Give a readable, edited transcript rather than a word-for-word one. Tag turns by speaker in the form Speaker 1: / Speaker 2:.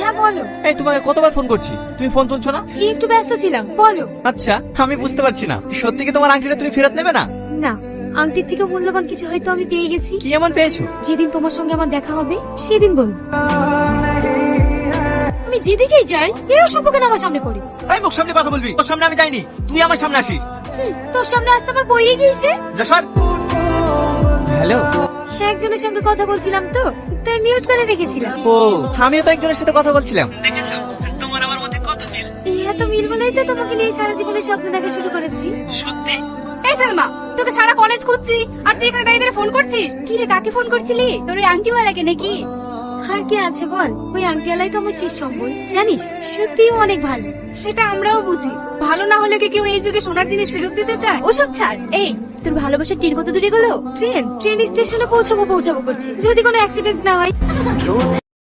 Speaker 1: হ্যাঁ বলো।
Speaker 2: এই তোমাকে কতবার ফোন করছি, তুমি ফোন তুলছো না?
Speaker 1: একটু ব্যস্ত ছিলাম, বলো।
Speaker 2: আচ্ছা, আমি বুঝতে পারছি না, সত্যি কি তোমার আংটিটা তুমি ফেরত নেবে না?
Speaker 1: না, আংটির থেকে মূল্যবান কিছু হয়তো আমি পেয়ে গেছি।
Speaker 2: কি এমন পেয়েছো?
Speaker 1: যেদিন তোমার সঙ্গে আমার দেখা হবে সেদিন বল। আমি যেদিকেই যাই এই অসভ্যকে আমার সামনে পড়ে।
Speaker 2: এই মুখ সামনে কথা বলবি, তোর সামনে আমি যাইনি, তুই আমার সামনে আসিস।
Speaker 1: তোর সামনে আসতে আমার বইয়ে গিয়েছে।
Speaker 2: যা সর। হ্যালো।
Speaker 1: একজনের সঙ্গে কথা বলছিলাম তো, তাই মিউট করে রেখেছিলাম।
Speaker 2: ও, আমিও তো একজনের সাথে কথা বলছিলাম। দেখেছো তোমার আমার মধ্যে কত মিল।
Speaker 1: এত মিল বলেই তো তোমাকে নিয়ে সারা জীবনে স্বপ্ন দেখা শুরু করেছি।
Speaker 2: সত্যি?
Speaker 3: এই সালমা, তোকে সারা কলেজ খুঁজছি আর তুই এখানে দাঁড়িয়ে দাঁড়িয়ে ফোন করছিস।
Speaker 1: কি রে, কাকে ফোন করছিলি? তোর ওই আংটিওয়ালাকে নাকি? আর কে আছে বল, ওই আংটিওয়ালাই তো আমার শেষ সম্বল। জানিস সত্যিই অনেক ভালো।
Speaker 3: সেটা আমরাও বুঝি, ভালো না হলে কি কেউ এই যুগে সোনার জিনিস ফেরত দিতে চায়?
Speaker 1: ওসব ছাড়। এই, তোর ভালোবাসার তীর কত দূরে গেলো? ট্রেন স্টেশনে পৌঁছাবো করছে, যদি কোনো অ্যাক্সিডেন্ট না হয়।